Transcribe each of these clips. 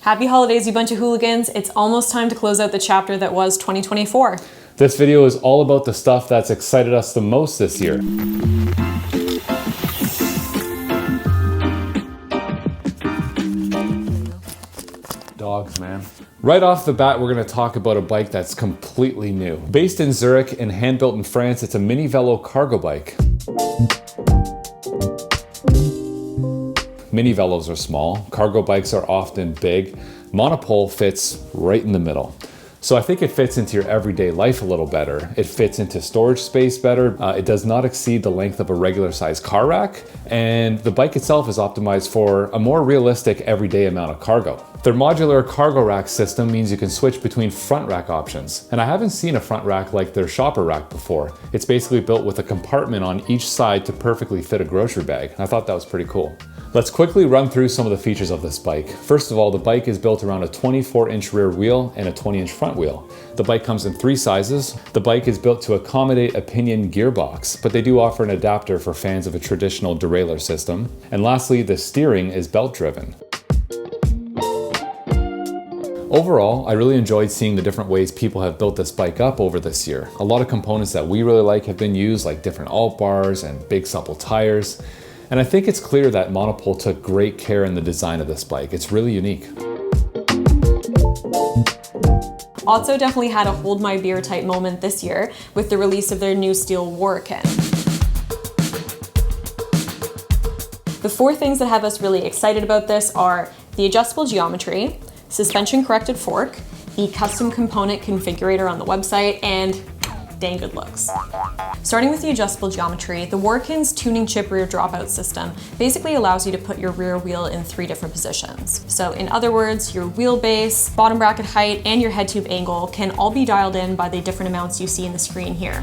Happy holidays, you bunch of hooligans. It's almost time to close out the chapter that was 2024. This video is all about the stuff that's excited us the most this year. Dogs, man. Right off the bat, we're going to talk about a bike that's completely new. Based in Zurich and hand-built in France, it's a mini velo cargo bike. Mini velos are small, cargo bikes are often big. Monopole fits right in the middle. So I think it fits into your everyday life a little better. It fits into storage space better. It does not exceed the length of a regular size car rack. And the bike itself is optimized for a more realistic everyday amount of cargo. Their modular cargo rack system means you can switch between front rack options. And I haven't seen a front rack like their shopper rack before. It's basically built with a compartment on each side to perfectly fit a grocery bag. I thought that was pretty cool. Let's quickly run through some of the features of this bike. First of all, the bike is built around a 24-inch rear wheel and a 20-inch front wheel. The bike comes in 3 sizes. The bike is built to accommodate a pinion gearbox, but they do offer an adapter for fans of a traditional derailleur system. And lastly, the steering is belt-driven. Overall, I really enjoyed seeing the different ways people have built this bike up over this year. A lot of components that we really like have been used, like different alt bars and big supple tires. And I think it's clear that Monopole took great care in the design of this bike. It's really unique. Otso definitely had a hold my beer type moment this year with the release of their new steel Warakin. The 4 things that have us really excited about this are the adjustable geometry, suspension corrected fork, the custom component configurator on the website, and dang good looks. Starting with the adjustable geometry, the Warakin's tuning chip rear dropout system basically allows you to put your rear wheel in 3 different positions. So in other words, your wheelbase, bottom bracket height, and your head tube angle can all be dialed in by the different amounts you see in the screen here.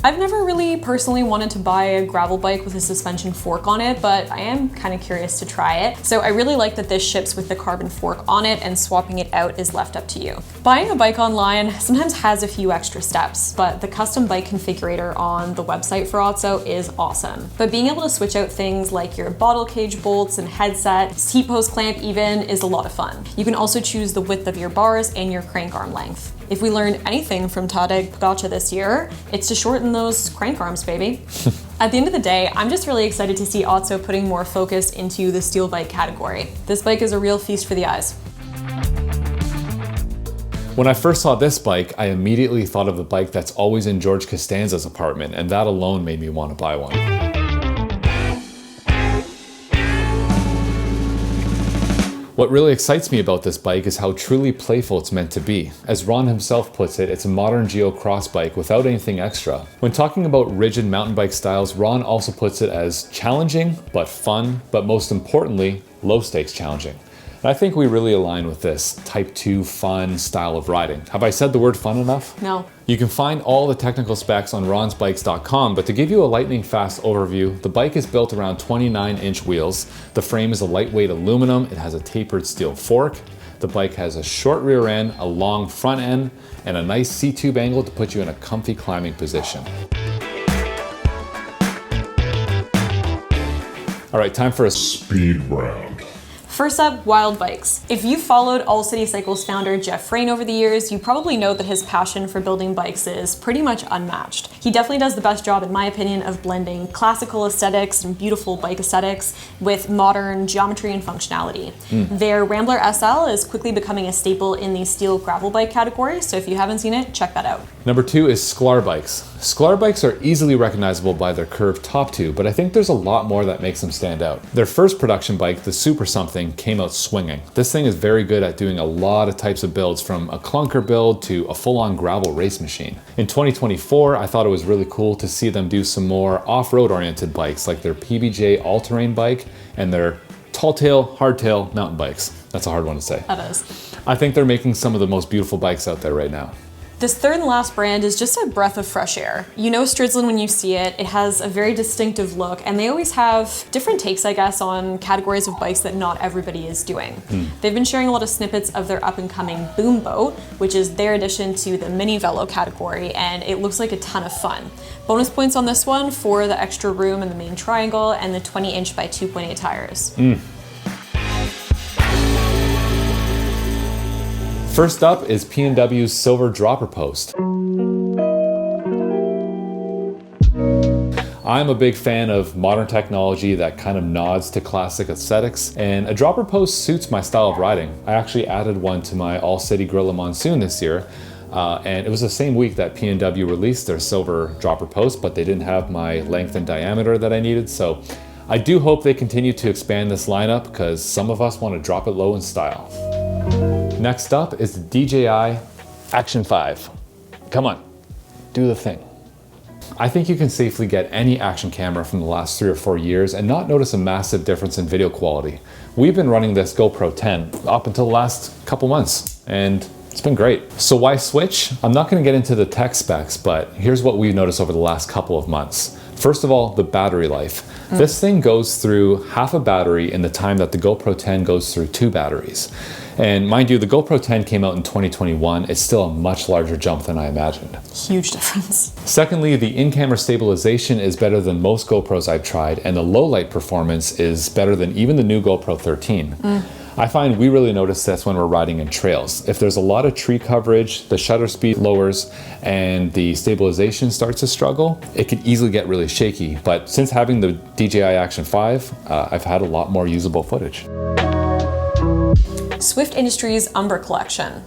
I've never really personally wanted to buy a gravel bike with a suspension fork on it, but I am kind of curious to try it. So I really like that this ships with the carbon fork on it and swapping it out is left up to you. Buying a bike online sometimes has a few extra steps, but the custom bike configurator on the website for Otso is awesome. But being able to switch out things like your bottle cage bolts and headset, seat post clamp even, is a lot of fun. You can also choose the width of your bars and your crank arm length. If we learned anything from Tadej Pogačar this year, it's to shorten those crank arms, baby. At the end of the day, I'm just really excited to see Otso putting more focus into the steel bike category. This bike is a real feast for the eyes. When I first saw this bike, I immediately thought of the bike that's always in George Costanza's apartment, and that alone made me want to buy one. What really excites me about this bike is how truly playful it's meant to be. As Ron himself puts it, it's a modern geo-cross bike without anything extra. When talking about rigid mountain bike styles, Ron also puts it as challenging, but fun, but most importantly, low-stakes challenging. And I think we really align with this Type 2 fun style of riding. Have I said the word fun enough? No. You can find all the technical specs on ronsbikes.com, but to give you a lightning fast overview, the bike is built around 29-inch wheels. The frame is a lightweight aluminum. It has a tapered steel fork. The bike has a short rear end, a long front end, and a nice C-tube angle to put you in a comfy climbing position. All right, time for a speed round. First up, Wilde Bikes. If you've followed All City Cycles founder Jeff Frayne over the years, you probably know that his passion for building bikes is pretty much unmatched. He definitely does the best job, in my opinion, of blending classical aesthetics and beautiful bike aesthetics with modern geometry and functionality. Their Rambler SL is quickly becoming a staple in the steel gravel bike category, so if you haven't seen it, check that out. Number 2 is Sklar Bikes. Sklar Bikes are easily recognizable by their curved top tube, but I think there's a lot more that makes them stand out. Their first production bike, the Super Something, came out swinging. This thing is very good at doing a lot of types of builds, from a clunker build to a full-on gravel race machine. In 2024, I thought it was really cool to see them do some more off-road oriented bikes, like their PBJ all-terrain bike and their tall tail, hardtail mountain bikes. That's a hard one to say. That is. I think they're making some of the most beautiful bikes out there right now. This third and last brand is just a breath of fresh air. You know Stridsland when you see it. It has a very distinctive look, and they always have different takes, I guess, on categories of bikes that not everybody is doing. They've been sharing a lot of snippets of their up-and-coming Boom Boat, which is their addition to the mini velo category, and it looks like a ton of fun. Bonus points on this one for the extra room in the main triangle and the 20-inch by 2.8 tires. First up is P&W's silver dropper post. I'm a big fan of modern technology that kind of nods to classic aesthetics, and a dropper post suits my style of riding. I actually added one to my all-city Gorilla Monsoon this year, and it was the same week that P&W released their silver dropper post, but they didn't have my length and diameter that I needed, so I do hope they continue to expand this lineup because some of us want to drop it low in style. Next up is the DJI Action 5. Come on, do the thing. I think you can safely get any action camera from the last 3 or 4 years and not notice a massive difference in video quality. We've been running this GoPro 10 up until the last couple months, and it's been great. So why switch? I'm not gonna get into the tech specs, but here's what we've noticed over the last couple of months. First of all, the battery life. This thing goes through half a battery in the time that the GoPro 10 goes through 2 batteries. And mind you, the GoPro 10 came out in 2021. It's still a much larger jump than I imagined. Huge difference. Secondly, the in-camera stabilization is better than most GoPros I've tried, and the low light performance is better than even the new GoPro 13. I find we really notice this when we're riding in trails. If there's a lot of tree coverage, the shutter speed lowers, and the stabilization starts to struggle, it could easily get really shaky. But since having the DJI Action 5, I've had a lot more usable footage. Swift Industries Umbra Collection.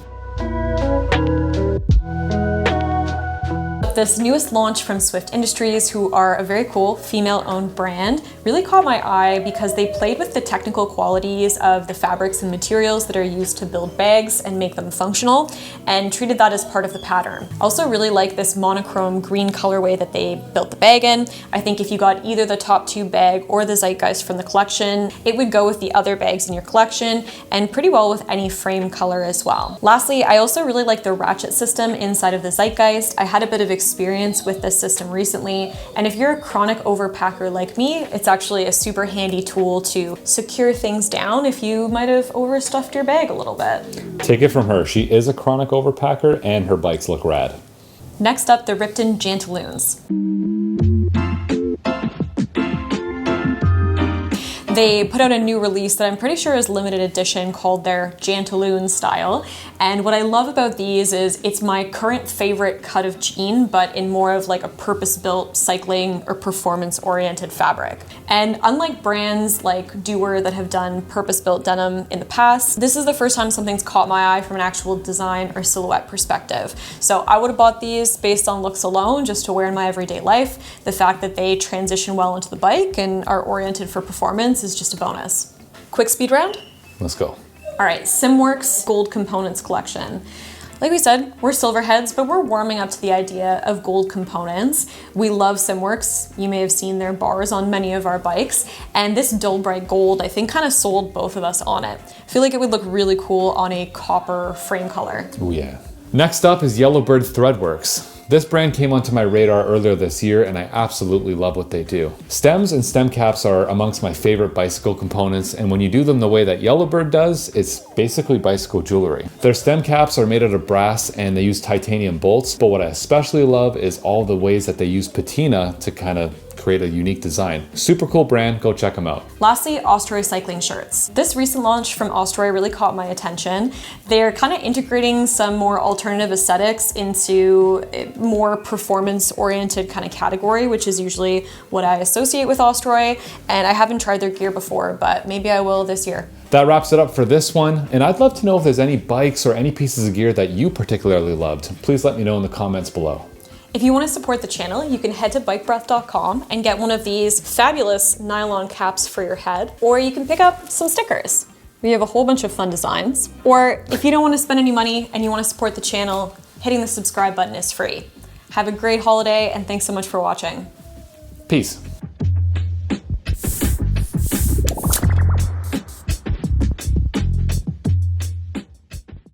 This newest launch from Swift Industries, who are a very cool female-owned brand, really caught my eye because they played with the technical qualities of the fabrics and materials that are used to build bags and make them functional, and treated that as part of the pattern. Also really like this monochrome green colorway that they built the bag in. I think if you got either the top 2 bag or the Zeitgeist from the collection, it would go with the other bags in your collection, and pretty well with any frame color as well. Lastly, I also really like the ratchet system inside of the Zeitgeist. I had a bit of experience with this system recently, and if you're a chronic overpacker like me, it's actually a super handy tool to secure things down if you might have overstuffed your bag a little bit. Take it from her, she is a chronic overpacker and her bikes look rad. Next up, the Ripton Jantaloons. They put out a new release that I'm pretty sure is limited edition called their Jantaloon style. And what I love about these is it's my current favorite cut of jean, but in more of like a purpose-built cycling or performance-oriented fabric. And unlike brands like Doer that have done purpose-built denim in the past, this is the first time something's caught my eye from an actual design or silhouette perspective. So I would have bought these based on looks alone, just to wear in my everyday life. The fact that they transition well into the bike and are oriented for performance is just a bonus. Quick speed round? Let's go. All right, SimWorks Gold Components Collection. Like we said, we're silverheads, but we're warming up to the idea of gold components. We love SimWorks. You may have seen their bars on many of our bikes, and this dull bright gold, I think, kind of sold both of us on it. I feel like it would look really cool on a copper frame color. Oh yeah. Next up is Yellowbird Threadworks. This brand came onto my radar earlier this year, and I absolutely love what they do. Stems and stem caps are amongst my favorite bicycle components, and when you do them the way that Yellowbird does, it's basically bicycle jewelry. Their stem caps are made out of brass and they use titanium bolts, but what I especially love is all the ways that they use patina to kind of create a unique design. Super cool brand, go check them out. Lastly, Ostroy Cycling shirts. This recent launch from Ostroy really caught my attention. They're kind of integrating some more alternative aesthetics into a more performance-oriented kind of category, which is usually what I associate with Ostroy, and I haven't tried their gear before, but maybe I will this year. That wraps it up for this one, and I'd love to know if there's any bikes or any pieces of gear that you particularly loved. Please let me know in the comments below. If you want to support the channel, you can head to bikebreath.com and get one of these fabulous nylon caps for your head, or you can pick up some stickers. We have a whole bunch of fun designs. Or if you don't want to spend any money and you want to support the channel, hitting the subscribe button is free. Have a great holiday, and thanks so much for watching. Peace.